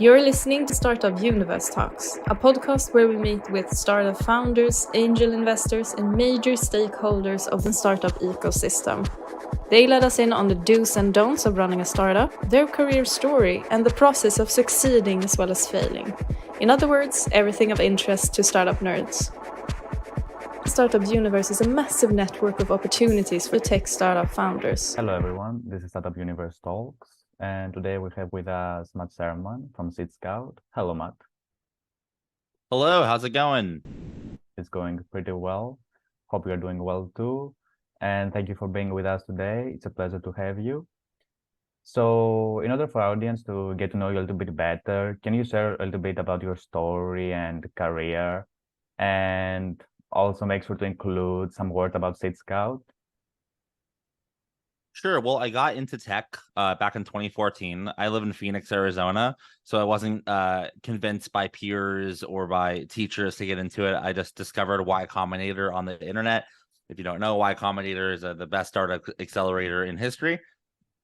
You're listening to Startup Universe Talks, a podcast where we meet with startup founders, angel investors, and major stakeholders of the startup ecosystem. They let us in on the do's and don'ts of running a startup, their career story, and the process of succeeding as well as failing. In other words, everything of interest to startup nerds. Startup Universe is a massive network of opportunities for tech startup founders. Hello everyone, this is Startup Universe Talks, and today we have with us Mat Sherman from Seedscout. Hello Matt. Hello, how's it going? It's going pretty well. Hope you're doing well too. And thank you for being with us today. It's a pleasure to have you. So in order for our audience to get to know you a little bit better, can you share a little bit about your story and career? And also make sure to include some word about Seedscout. Sure. Well, I got into tech back in 2014. I live in Phoenix, Arizona, so I wasn't convinced by peers or by teachers to get into it. I just discovered Y Combinator on the internet. If you don't know, Y Combinator is the best startup accelerator in history.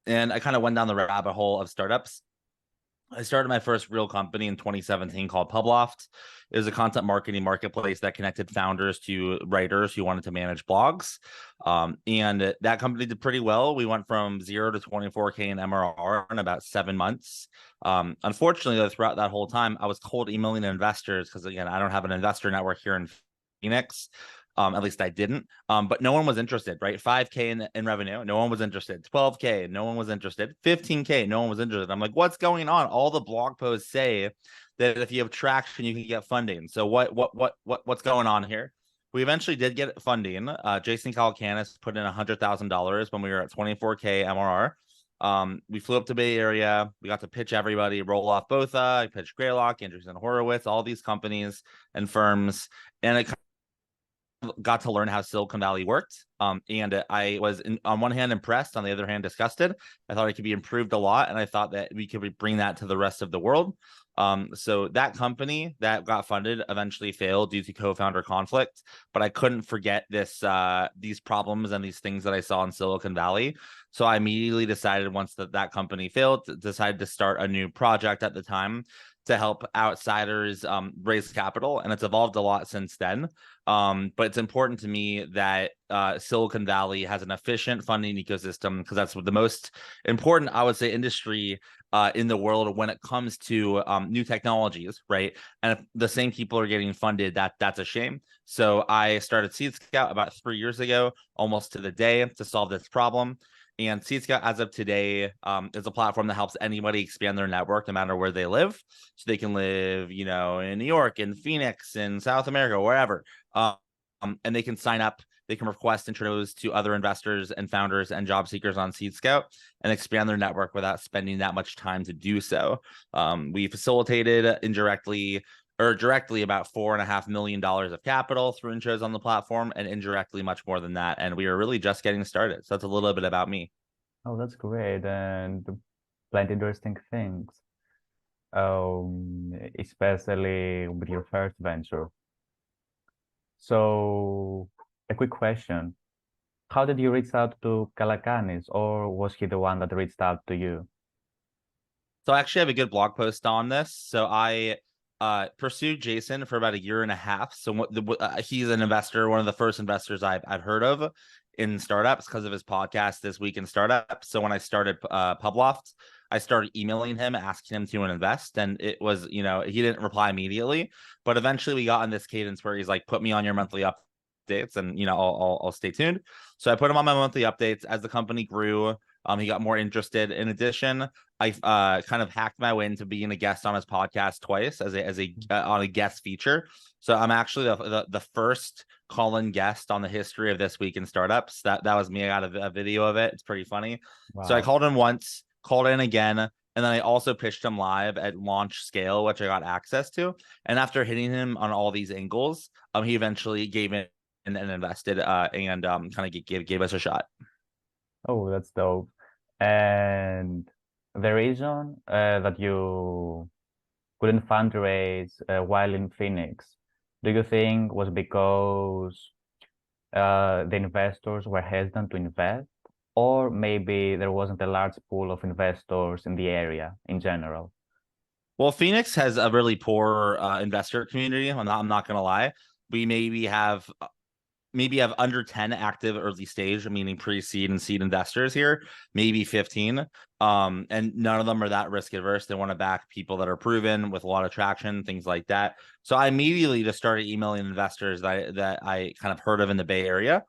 And I kind of went down the rabbit hole of startups. I started my first real company in 2017 called Publoft. It was a content marketing marketplace that connected founders to writers who wanted to manage blogs. And that company did pretty well. We went from 0 to 24K in MRR in about 7 months. Unfortunately, though, throughout that whole time, I was cold emailing investors because, again, I don't have an investor network here in Phoenix. At least I didn't. But no one was interested, right? 5K in revenue, no one was interested. 12K, no one was interested. 15K, no one was interested. I'm like, what's going on? All the blog posts say that if you have traction, you can get funding. So what's going on here? We eventually did get funding. Jason Calacanis put in $100,000 when we were at 24K MRR. We flew up to Bay Area. We got to pitch everybody, roll off Botha. I pitched Greylock, Andreessen Horowitz, all these companies and firms. And it got to learn how Silicon Valley worked. And I was, on one hand, impressed, on the other hand, disgusted. I thought it could be improved a lot, and I thought that we could bring that to the rest of the world. So that company that got funded eventually failed due to co-founder conflict, but I couldn't forget these problems and these things that I saw in Silicon Valley. So I immediately decided, once that company failed, decided to start a new project at the time to help outsiders raise capital, and it's evolved a lot since then. But it's important to me that Silicon Valley has an efficient funding ecosystem, because that's the most important, I would say, industry in the world when it comes to new technologies, right? And if the same people are getting funded, that's a shame. So I started Seedscout about 3 years ago, almost to the day, to solve this problem. And Seedscout, as of today, is a platform that helps anybody expand their network no matter where they live. So they can live, in New York, in Phoenix, in South America, wherever. And they can sign up. They can request intros to other investors and founders and job seekers on Seedscout and expand their network without spending that much time to do so. We facilitated directly about $4.5 million of capital through intros on the platform, and indirectly much more than that. And we are really just getting started. So that's a little bit about me. Oh, that's great, and plenty interesting things. Especially with your first venture. So a quick question. How did you reach out to Calacanis, or was he the one that reached out to you? So I actually have a good blog post on this. So I pursued Jason for about 1.5 years. So he's an investor, one of the first investors I've heard of in startups, because of his podcast, This Week in Startups. So when I started Publoft, I started emailing him, asking him to invest, and it was, he didn't reply immediately, but eventually we got in this cadence where he's like, put me on your monthly updates, and I'll stay tuned. So I put him on my monthly updates. As the company grew, he got more interested. In addition, I kind of hacked my way into being a guest on his podcast twice on a guest feature. So I'm actually the first call-in guest on the history of This Week in Startups. That was me. I got a video of it. It's pretty funny. Wow. So I called him once, called in again, and then I also pitched him live at launch scale, which I got access to. And after hitting him on all these angles, he eventually gave in and invested and kind of gave us a shot. Oh, that's dope. And the reason that you couldn't fundraise while in Phoenix, do you think was because the investors were hesitant to invest, or maybe there wasn't a large pool of investors in the area in general? Well, Phoenix has a really poor investor community. I'm not gonna lie. We maybe have under 10 active early stage, meaning pre-seed and seed investors here, maybe 15. And none of them are that risk averse. They want to back people that are proven with a lot of traction, things like that. So I immediately just started emailing investors that I kind of heard of in the Bay Area.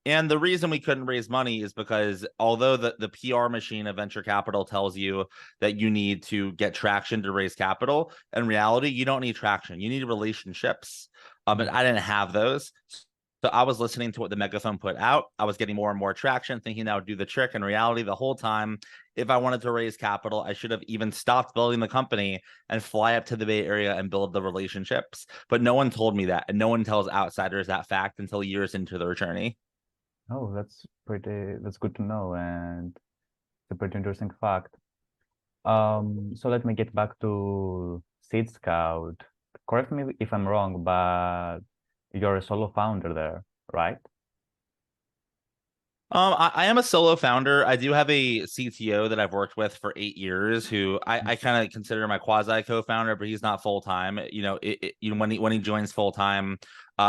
And the reason we couldn't raise money is because although the PR machine of venture capital tells you that you need to get traction to raise capital, in reality, you don't need traction. You need relationships. But I didn't have those. So I was listening to what the megaphone put out. I was getting more and more traction, thinking that would do the trick. In reality, the whole time, if I wanted to raise capital, I should have even stopped building the company and fly up to the Bay Area and build the relationships. But no one told me that, and no one tells outsiders that fact until years into their journey. Oh, that's good to know, and it's a pretty interesting fact. So let me get back to Seedscout. Correct me if I'm wrong, but you're a solo founder there, right? I am a solo founder. I do have a CTO that I've worked with for 8 years, who I kind of consider my quasi co-founder, but he's not full time. You know, when he joins full time,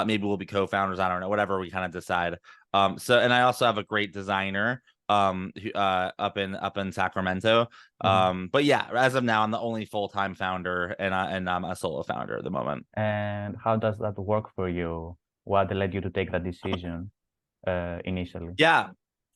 maybe we'll be co-founders. I don't know, whatever we kind of decide. And I also have a great designer, up in Sacramento. But yeah, as of now, I'm the only full-time founder, and I'm a solo founder at the moment. And how does that work for you? What led you to take that decision initially? Yeah.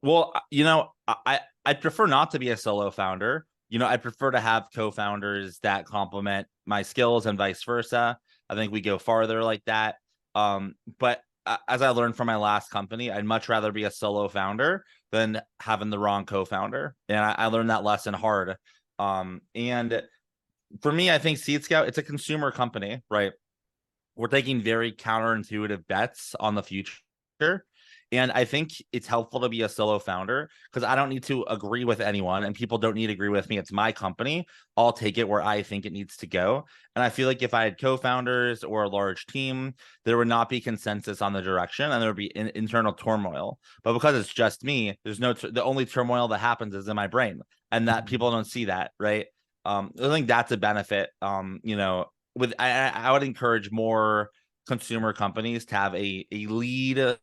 Well, I'd prefer not to be a solo founder. I'd prefer to have co-founders that complement my skills and vice versa. I think we go farther like that. But as I learned from my last company, I'd much rather be a solo founder than having the wrong co-founder. And I learned that lesson hard. And for me, I think Seedscout, it's a consumer company, right? We're taking very counterintuitive bets on the future. And I think it's helpful to be a solo founder because I don't need to agree with anyone, and people don't need to agree with me. It's my company. I'll take it where I think it needs to go. And I feel like if I had co-founders or a large team, there would not be consensus on the direction, and there would be internal turmoil. But because it's just me, there's the only turmoil that happens is in my brain, and that people don't see that, right? I think that's a benefit. I would encourage more consumer companies to have a lead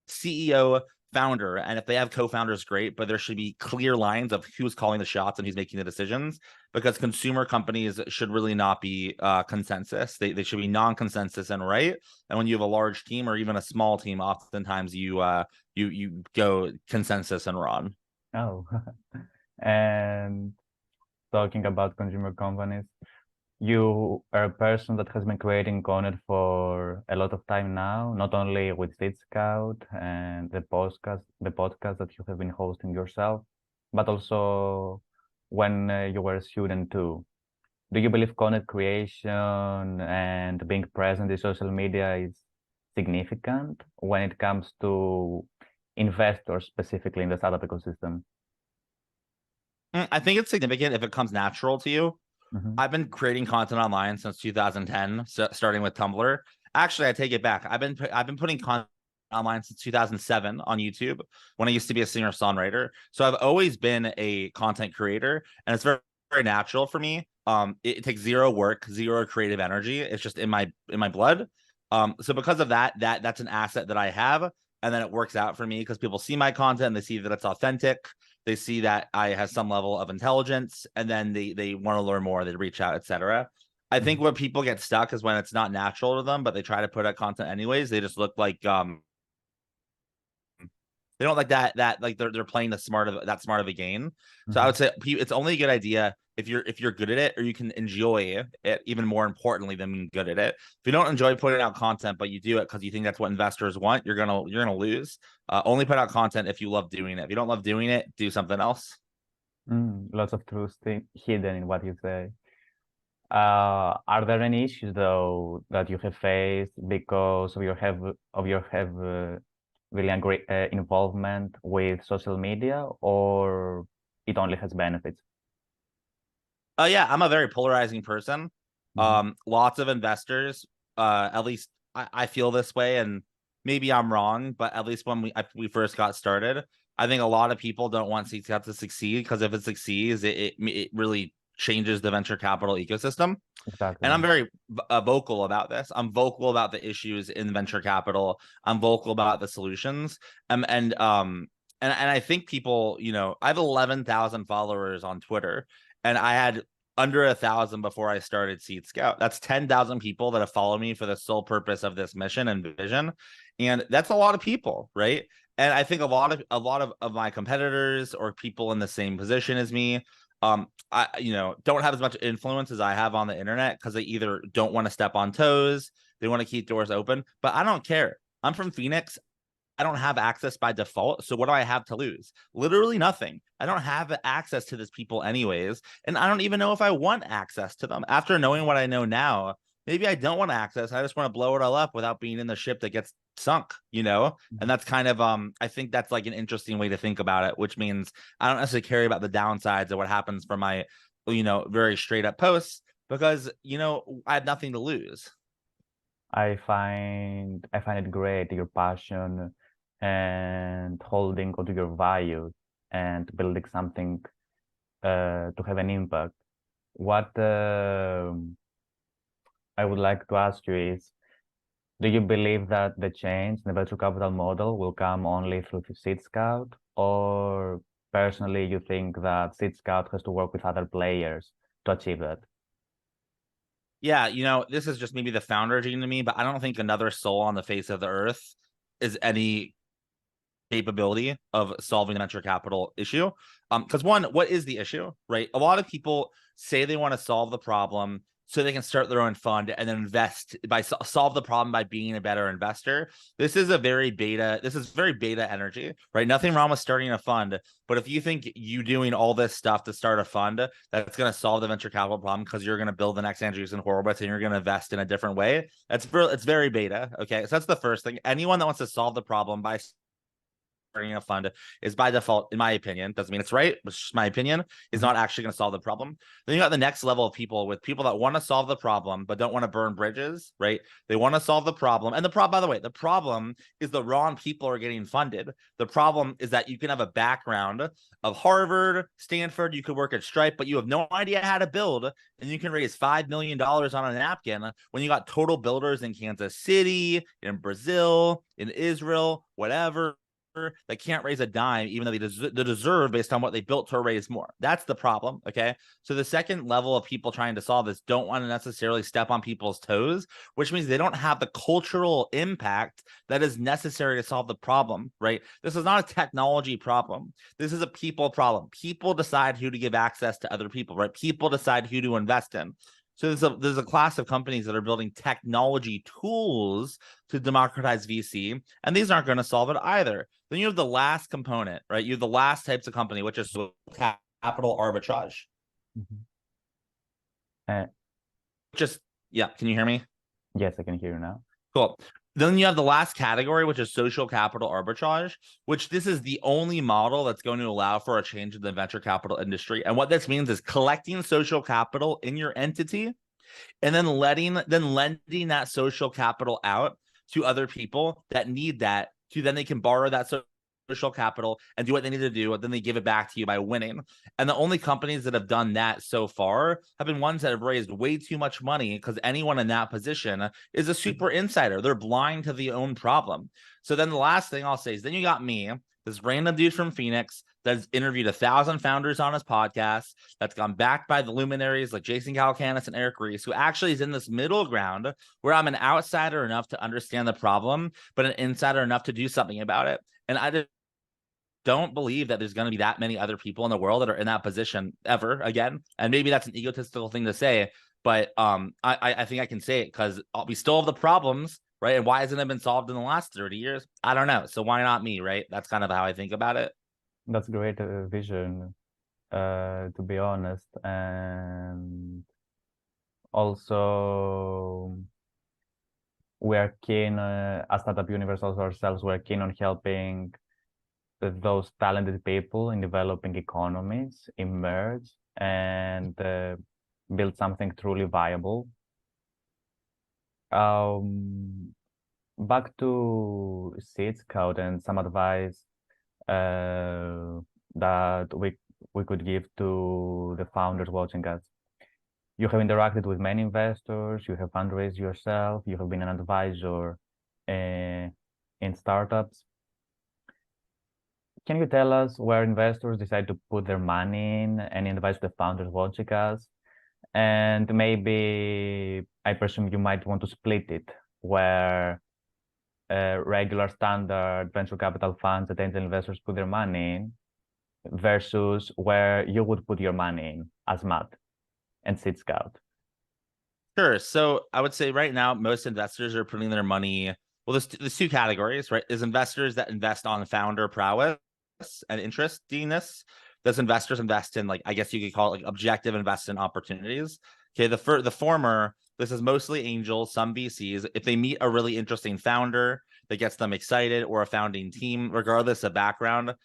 CEO, founder, and if they have co-founders, great, but there should be clear lines of who's calling the shots and who's making the decisions, because consumer companies should really not be consensus. They should be non-consensus and right. And when you have a large team or even a small team, oftentimes you go consensus and run. Oh, and talking about consumer companies, you are a person that has been creating content for a lot of time now, not only with Seedscout and the podcast that you have been hosting yourself, but also when you were a student too. Do you believe content creation and being present in social media is significant when it comes to investors, specifically in the startup ecosystem? I think it's significant if it comes natural to you. I've been creating content online since 2010, starting with Tumblr. Actually, I take it back. I've been putting content online since 2007 on YouTube, when I used to be a singer-songwriter. So I've always been a content creator, and it's very, very natural for me. It takes zero work, zero creative energy. It's just in my blood. So because of that's an asset that I have, and then it works out for me because people see my content and they see that it's authentic. They see that I have some level of intelligence, and then they want to learn more. They reach out, etc. I think where people get stuck is when it's not natural to them, but they try to put out content anyways. They just look like they don't like that like they're playing that smart of a game. So I would say it's only a good idea if you're good at it, or you can enjoy it, even more importantly than being good at it. If you don't enjoy putting out content, but you do it because you think that's what investors want, you're gonna lose. Only put out content if you love doing it. If you don't love doing it, do something else. Lots of truth hidden in what you say. Are there any issues though that you have faced because of your really great involvement with social media, or it only has benefits? Yeah, I'm a very polarizing person. Lots of investors, at least I feel this way, and maybe I'm wrong, but at least when we first got started, I think a lot of people don't want Seedscout to succeed, because if it succeeds, it really changes the venture capital ecosystem. Exactly. And I'm very vocal about this. I'm vocal about the issues in venture capital. I'm vocal about the solutions. And I think people, you know, I have 11,000 followers on Twitter, and I had under 1,000 before I started Seedscout. That's 10,000 people that have followed me for the sole purpose of this mission and vision, and that's a lot of people, right? And I think a lot of my competitors or people in the same position as me, I, you know, don't have as much influence as I have on the internet because they either don't want to step on toes, they want to keep doors open, but I don't care. I'm from Phoenix. I don't have access by default. So what do I have to lose? Literally nothing. I don't have access to these people anyways. And I don't even know if I want access to them. After knowing what I know now, maybe I don't want access. I just want to blow it all up without being in the ship that gets sunk, you know? And that's kind of, I think that's like an interesting way to think about it, which means I don't necessarily care about the downsides of what happens from my, you know, very straight up posts because, you know, I have nothing to lose. I find it great, your passion and holding onto your values and building something to have an impact. What I would like to ask you is, do you believe that the change in the venture capital model will come only through Seedscout, or personally you think that Seedscout has to work with other players to achieve that? Yeah, you know, this is just maybe the founder gene to me, but I don't think another soul on the face of the earth is any capability of solving the venture capital issue. Because one, what is the issue, right? A lot of people say they want to solve the problem so they can start their own fund and then invest by solve the problem by being a better investor. This is very beta energy, right? Nothing wrong with starting a fund, but if you think you doing all this stuff to start a fund that's going to solve the venture capital problem because you're going to build the next Andreessen Horowitz and you're going to invest in a different way, it's very beta. Okay, so that's the first thing. Anyone that wants to solve the problem by starting a fund is by default, in my opinion, doesn't mean it's right, but it's just my opinion, is not actually going to solve the problem. Then you got the next level of people that want to solve the problem but don't want to burn bridges, right? They want to solve the problem. And by the way, the problem is the wrong people are getting funded. The problem is that you can have a background of Harvard, Stanford, you could work at Stripe, but you have no idea how to build, and you can raise $5 million on a napkin when you got total builders in Kansas City, in Brazil, in Israel, whatever, that can't raise a dime, even though they deserve based on what they built to raise more. That's the problem. Okay. So the second level of people trying to solve this don't want to necessarily step on people's toes, which means they don't have the cultural impact that is necessary to solve the problem, right? This is not a technology problem. This is a people problem. People decide who to give access to other people, right? People decide who to invest in. So there's a class of companies that are building technology tools to democratize VC, and these aren't going to solve it either. Then you have the last component, right? You have the last types of company, which is capital arbitrage. Yeah, can you hear me? Yes, I can hear you now. Cool. Then you have the last category, which is social capital arbitrage, which this is the only model that's going to allow for a change in the venture capital industry. And what this means is collecting social capital in your entity and then lending that social capital out to other people that need that, to then they can borrow that social capital and do what they need to do, and then they give it back to you by winning. And the only companies that have done that so far have been ones that have raised way too much money, because anyone in that position is a super insider. They're blind to the own problem. So then the last thing I'll say is then you got me, this random dude from Phoenix that's interviewed 1,000 founders on his podcast, that's gone backed by the luminaries like Jason Calacanis and Eric Ries, who actually is in this middle ground where I'm an outsider enough to understand the problem, but an insider enough to do something about it. And I just don't believe that there's going to be that many other people in the world that are in that position ever again. And maybe that's an egotistical thing to say, but I think I can say it because we still have the problems, right? And why hasn't it been solved in the last 30 years? I don't know. So why not me, right? That's kind of how I think about it. That's a great vision, to be honest. And also, we are keen, as Startup Universe also ourselves, we're keen on helping those talented people in developing economies emerge and build something truly viable. Back to Seedscout and some advice that we could give to the founders watching us? You have interacted with many investors, you have fundraised yourself, you have been an advisor in startups. Can you tell us where investors decide to put their money in, and advise the founders watching us? And maybe I presume you might want to split it, where regular standard venture capital funds that angel investors put their money in versus where you would put your money in as Mat and Seedscout. Sure. So I would say right now, most investors are putting their money. Well, there's two categories, right? There's investors that invest on founder prowess and interestingness. Those investors invest in, like, I guess you could call it like objective investment opportunities. Okay. The former, this is mostly angels, some VCs. If they meet a really interesting founder that gets them excited, or a founding team, regardless of background,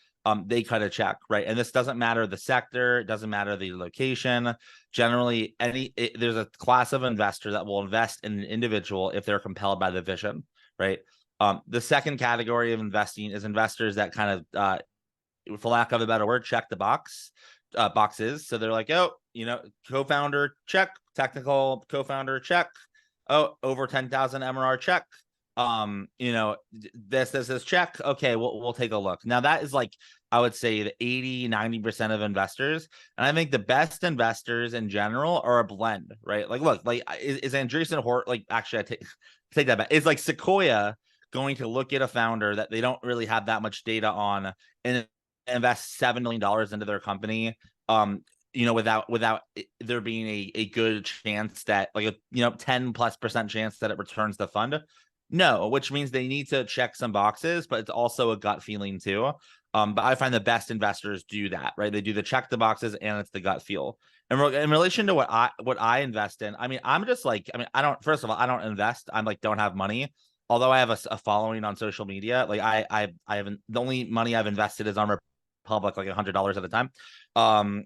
they cut a check, right? And this doesn't matter the sector, it doesn't matter the location. Generally, there's a class of investor that will invest in an individual if they're compelled by the vision, right? The second category of investing is investors that kind of, for lack of a better word, check the boxes. So they're like, oh, co-founder check, technical co-founder check, oh, over 10,000 MRR check. This check. Okay, we'll take a look. Now that is, like, I would say the 80-90% of investors. And I think the best investors in general are a blend, right? Like, look, like, is Andreessen Horowitz, like, actually, I take that back. Is, like, Sequoia going to look at a founder that they don't really have that much data on and invest $7 million into their company, without there being a good chance that, like, a 10+% chance that it returns the fund? No, which means they need to check some boxes, but it's also a gut feeling too. But I find the best investors do that, right? They do the check the boxes, and it's the gut feel. And in relation to what I invest in, I mean, I don't, first of all, I don't invest. I'm like, don't have money. Although I have a following on social media, like I haven't, the only money I've invested is on Republic, like $100 at a time,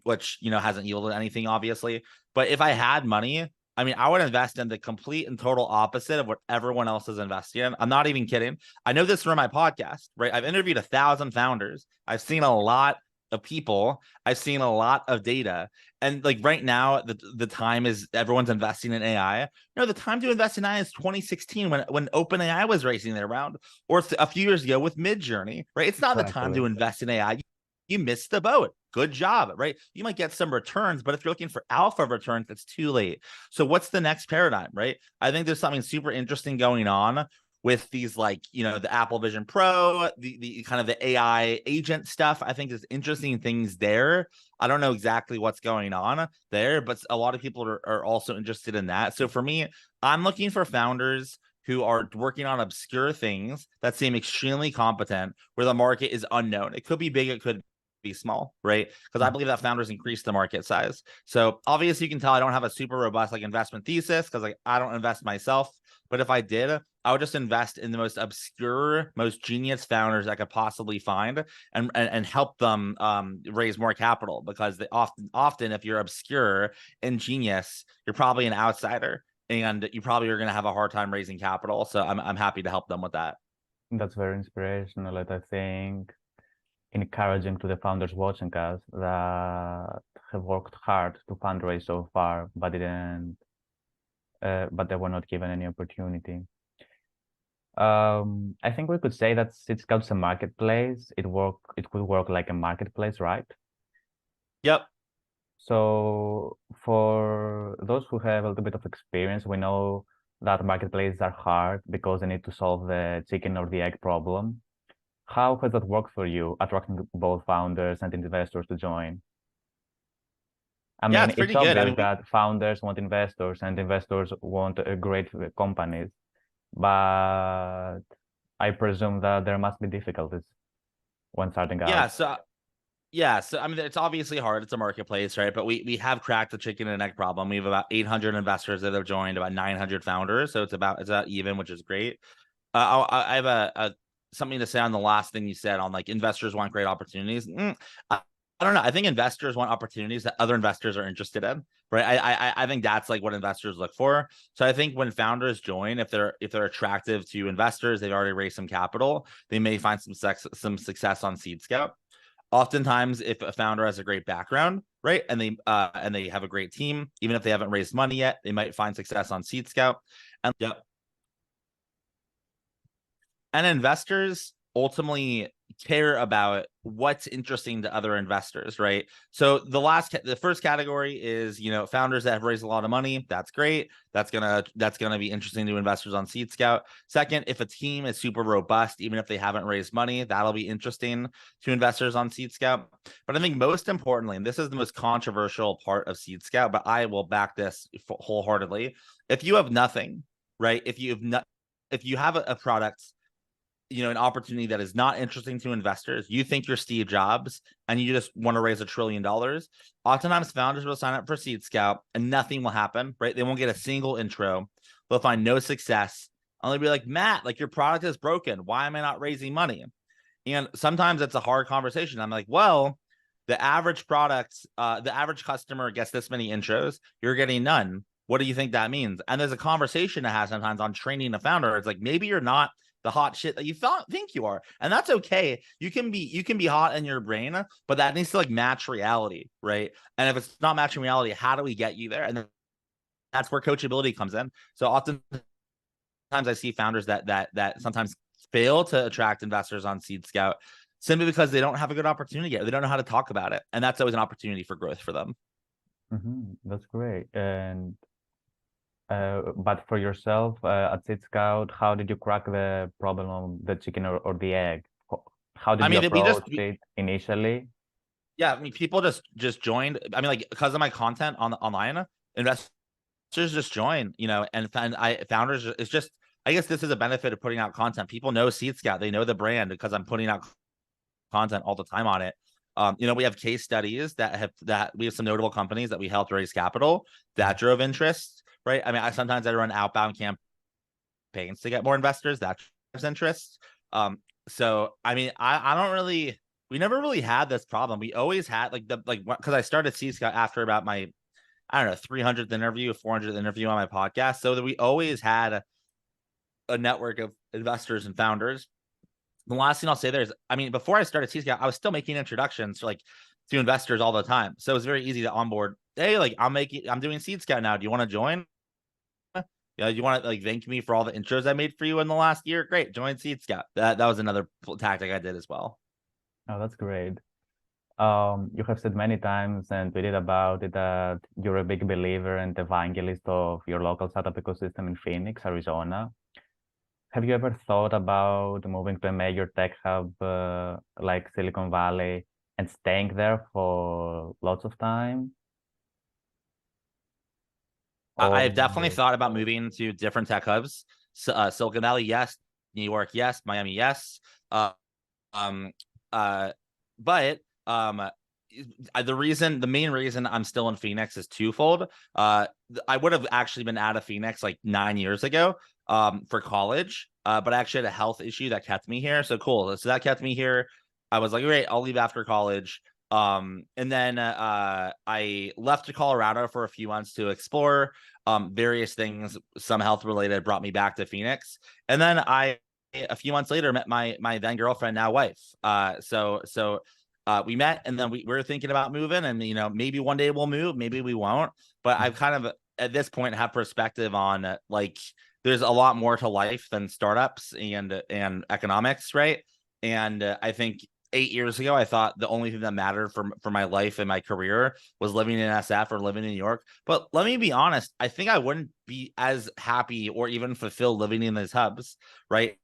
which, hasn't yielded anything, obviously. But if I had money, I mean, I would invest in the complete and total opposite of what everyone else is investing in. I'm not even kidding. I know this from my podcast, right? I've interviewed 1,000 founders. I've seen a lot of people. I've seen a lot of data. And, like, right now, the time is everyone's investing in AI. No, the time to invest in AI is 2016 when OpenAI was raising their round, or a few years ago with Midjourney, right? It's not the time to invest in AI. You missed the boat. Good job, right? You might get some returns, but if you're looking for alpha returns, it's too late. So what's the next paradigm, right? I think there's something super interesting going on with these, like, the Apple Vision Pro, the kind of the AI agent stuff. I think there's interesting things there. I don't know exactly what's going on there, but a lot of people are also interested in that. So for me, I'm looking for founders who are working on obscure things that seem extremely competent, where the market is unknown. It could be big, it could be small, right? Because I believe that founders increase the market size. So obviously you can tell I don't have a super robust, like, investment thesis, because, like, I don't invest myself. But if I did, I would just invest in the most obscure, most genius founders I could possibly find, and help them raise more capital, because they often if you're obscure and genius, you're probably an outsider, and you probably are going to have a hard time raising capital. So I'm happy to help them with that. That's very inspirational, and I think encouraging to the founders watching us that have worked hard to fundraise so far, but they were not given any opportunity. I think we could say that Seedscout's a marketplace. It could work like a marketplace, right? Yep. So for those who have a little bit of experience, we know that marketplaces are hard because they need to solve the chicken or the egg problem. How has that worked for you, attracting both founders and investors to join? I mean, it's pretty obvious good. I mean, that founders want investors and investors want great companies, but I presume that there must be difficulties when starting out. So I mean, it's obviously hard. It's a marketplace, right? But we have cracked the chicken and egg problem. We have about 800 investors that have joined, about 900 founders. So it's about even, which is great. I have something to say on the last thing you said on, like, investors want great opportunities. I don't know. I think investors want opportunities that other investors are interested in, right? I think that's, like, what investors look for. So I think when founders join, if they're attractive to investors, they've already raised some capital, they may find some success on Seedscout. Oftentimes, if a founder has a great background, right, and they have a great team, even if they haven't raised money yet, they might find success on Seedscout. And and investors ultimately care about what's interesting to other investors, right? So the first category is, founders that have raised a lot of money. That's great. That's gonna be interesting to investors on Seedscout. Second, if a team is super robust, even if they haven't raised money, that'll be interesting to investors on Seedscout. But I think most importantly, and this is the most controversial part of Seedscout, but I will back this wholeheartedly. If you have nothing, right? If you have a product, an opportunity that is not interesting to investors, you think you're Steve Jobs and you just want to raise $1 trillion, oftentimes founders will sign up for Seedscout and nothing will happen, right? They won't get a single intro. They'll find no success. And they'll be like, Matt, like your product is broken. Why am I not raising money? And sometimes it's a hard conversation. I'm like, well, the average customer gets this many intros. You're getting none. What do you think that means? And there's a conversation to have sometimes on training a founder. It's like, maybe you're not the hot shit that you think you are, and that's okay. You can be hot in your brain, but that needs to like match reality, right? And if it's not matching reality, how do we get you there? And that's where coachability comes in. So oftentimes I see founders that sometimes fail to attract investors on Seedscout simply because they don't have a good opportunity yet. They don't know how to talk about it, and that's always an opportunity for growth for them. That's great. And but for yourself at Seedscout, how did you crack the problem of the chicken or the egg? How did you approach it initially? Yeah, I mean, people just joined. I mean, like, because of my content online, investors just join, and founders. It's just, I guess this is a benefit of putting out content. People know Seedscout, they know the brand because I'm putting out content all the time on it. We have case studies that we have some notable companies that we helped raise capital that drove interest, right? I mean, sometimes I run outbound campaigns to get more investors. That drives interest. So I mean, we never really had this problem. We always had because I started Seedscout after about my, I don't know, 300th interview, 400th interview on my podcast. So that we always had a network of investors and founders. The last thing I'll say there is, I mean, before I started Seedscout, I was still making introductions to investors all the time. So it was very easy to onboard. Hey, I'm doing Seedscout now. Do you want to join? Yeah, you want to thank me for all the intros I made for you in the last year? Great, join Seedscout. That was another tactic I did as well. Oh, that's great. You have said many times and tweeted about it that you're a big believer and evangelist of your local startup ecosystem in Phoenix, Arizona. Have you ever thought about moving to a major tech hub like Silicon Valley and staying there for lots of time? I've definitely thought about moving to different tech hubs. Silicon Valley, yes. New York, yes. Miami, yes. But the main reason I'm still in Phoenix is twofold. I would have actually been out of Phoenix like 9 years ago for college, but I actually had a health issue that kept me here. So cool. So that kept me here. I was like, great, I'll leave after college. And then I left to Colorado for a few months to explore various things, some health related, brought me back to Phoenix. And then a few months later, met my then girlfriend, now wife. So we met, and then we were thinking about moving, and maybe one day we'll move, maybe we won't. But I've kind of at this point have perspective on there's a lot more to life than startups and economics, right? And I think 8 years ago, I thought the only thing that mattered for my life and my career was living in SF or living in New York. But let me be honest, I think I wouldn't be as happy or even fulfilled living in these hubs, right?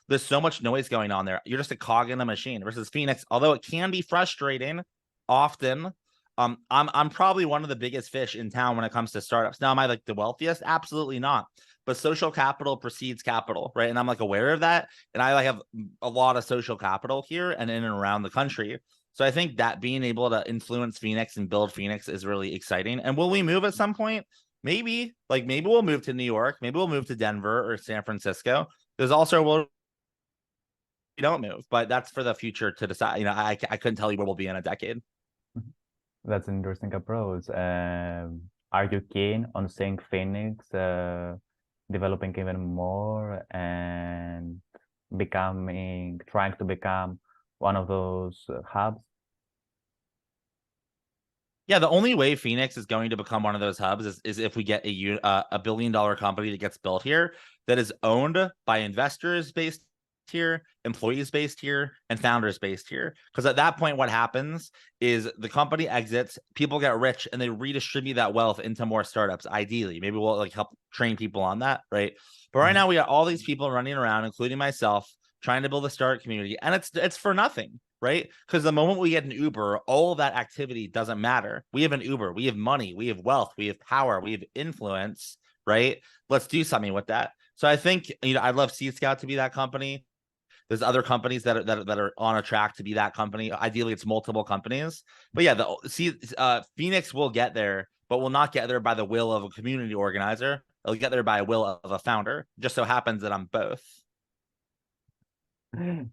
There's so much noise going on there. You're just a cog in a machine versus Phoenix, although it can be frustrating often. I'm probably one of the biggest fish in town when it comes to startups. Now, am I the wealthiest? Absolutely not. But social capital precedes capital, right? And I'm aware of that. And I have a lot of social capital here and in and around the country. So I think that being able to influence Phoenix and build Phoenix is really exciting. And will we move at some point? Maybe. Maybe we'll move to New York. Maybe we'll move to Denver or San Francisco. There's also we don't move, but that's for the future to decide. I couldn't tell you where we'll be in a decade. That's an interesting approach. Are you keen on seeing Phoenix developing even more and trying to become one of those hubs? Yeah, the only way Phoenix is going to become one of those hubs is if we get a $1 billion company that gets built here that is owned by investors based here, employees based here, and founders based here. Because at that point, what happens is the company exits, people get rich, and they redistribute that wealth into more startups. Ideally, maybe we'll like help train people on that, right? But right now, we got all these people running around, including myself, trying to build a startup community, and it's for nothing. Right? Because the moment we get an Uber, all of that activity doesn't matter. We have an Uber, we have money, we have wealth, we have power, we have influence, right? Let's do something with that. So I think, I'd love Seedscout to be that company. There's other companies that are on a track to be that company. Ideally, it's multiple companies. But yeah, Phoenix will get there, but will not get there by the will of a community organizer. It'll get there by a will of a founder. Just so happens that I'm both.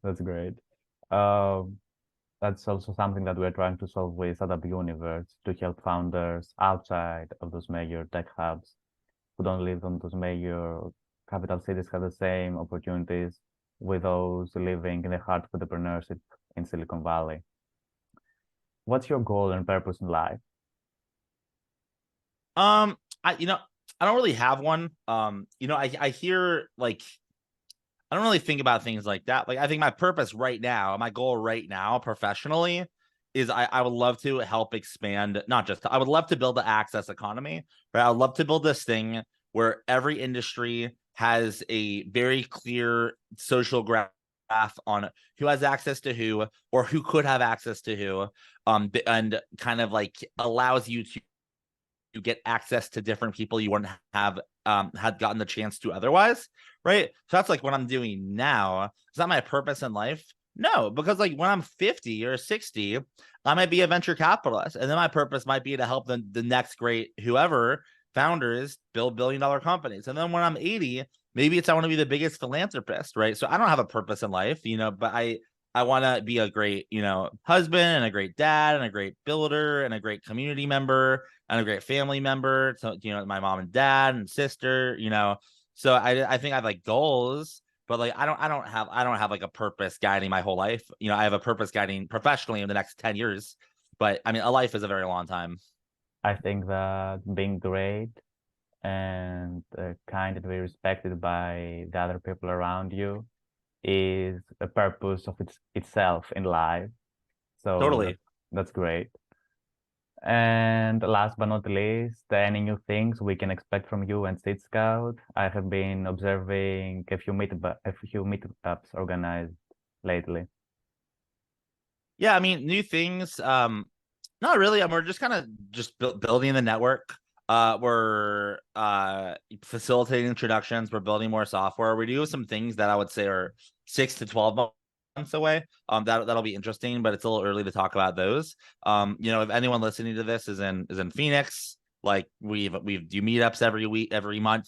That's great. That's also something that we're trying to solve with Startup Universe, to help founders outside of those major tech hubs who don't live on those major capital cities have the same opportunities with those living in the heart of entrepreneurship in Silicon Valley. What's your goal and purpose in life? I don't really have one. I hear like I don't really think about things like that. Like I think my purpose right now, my goal right now professionally is I would love to help expand, I would love to build the access economy, right? I would love to build this thing where every industry has a very clear social graph on who has access to who or who could have access to who, and kind of like allows you to get access to different people you wouldn't have had gotten the chance to otherwise, right? So that's like what I'm doing now. Is that my purpose in life? No, because like when I'm 50 or 60, I might be a venture capitalist, and then my purpose might be to help the next great whoever founders build billion-dollar companies. And then when I'm 80, maybe it's I want to be the biggest philanthropist, right? So I don't have a purpose in life, but I want to be a great, husband and a great dad and a great builder and a great community member and a great family member. So, my mom and dad and sister, so I think I have like goals, but like I don't have like a purpose guiding my whole life. I have a purpose guiding professionally in the next 10 years, but I mean, a life is a very long time. I think that being great and kind and very respected by the other people around you is a purpose of itself in life. So Totally. that's great. And last but not least, any new things we can expect from you and Seedscout? I have been observing a few meetups organized lately. Yeah, I mean, new things. Not really. We're just kind of building the network. We're facilitating introductions. We're building more software. We do some things that I would say are 6 to 12 months away. That'll be interesting, but it's a little early to talk about those. If anyone listening to this is in Phoenix, like we do meetups every month.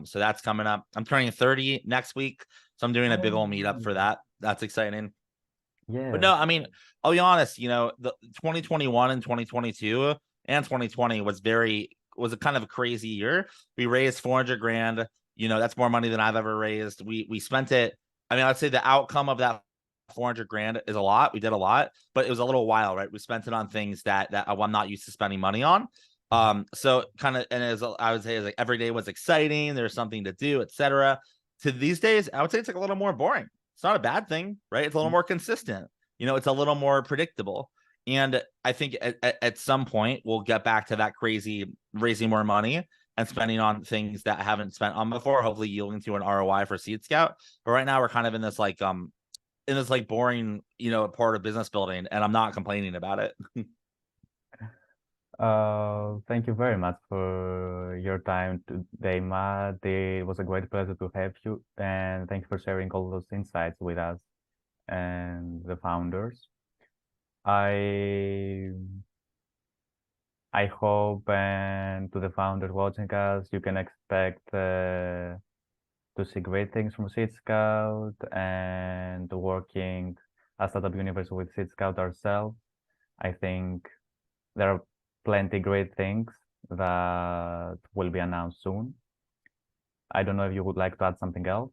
So that's coming up. I'm turning 30 next week, so I'm doing a big old meetup for that. That's exciting. Yeah. But no, I mean, I'll be honest, the 2021 and 2022 and 2020 was a kind of a crazy year. We raised 400 grand. That's more money than I've ever raised. We spent it. I mean, I'd say the outcome of that 400 grand is a lot. We did a lot, but it was a little while, right? We spent it on things that I'm not used to spending money on. So kind of, and as I would say, like every day was exciting. There's something to do, etc. To these days, I would say it's like a little more boring. It's not a bad thing, right? It's a little more consistent. It's a little more predictable. And I think at some point we'll get back to that crazy raising more money and spending on things that I haven't spent on before, hopefully yielding to an ROI for Seedscout. But right now we're kind of in this boring, part of business building, and I'm not complaining about it. Thank you very much for your time today, Matt. It was a great pleasure to have you, and thank you for sharing all those insights with us and the founders. I hope, and to the founders watching us, you can expect to see great things from Seedscout and working as Startup Universe with Seedscout ourselves. I think there are plenty great things that will be announced soon. I don't know if you would like to add something else.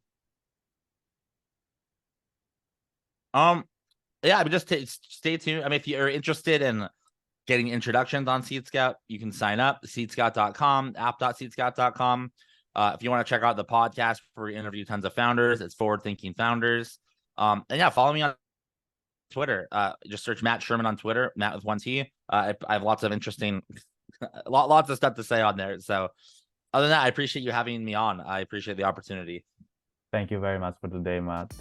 Yeah, I mean, just stay tuned. I mean, if you're interested in getting introductions on Seedscout, you can sign up, seedscout.com, app.seedscout.com. If you want to check out the podcast where we interview tons of founders, it's Forward Thinking Founders. And yeah, follow me on Twitter. Just search Mat Sherman on Twitter, Matt with 1 T. I have lots of interesting, lots of stuff to say on there. So other than that, I appreciate you having me on. I appreciate the opportunity. Thank you very much for today, Matt.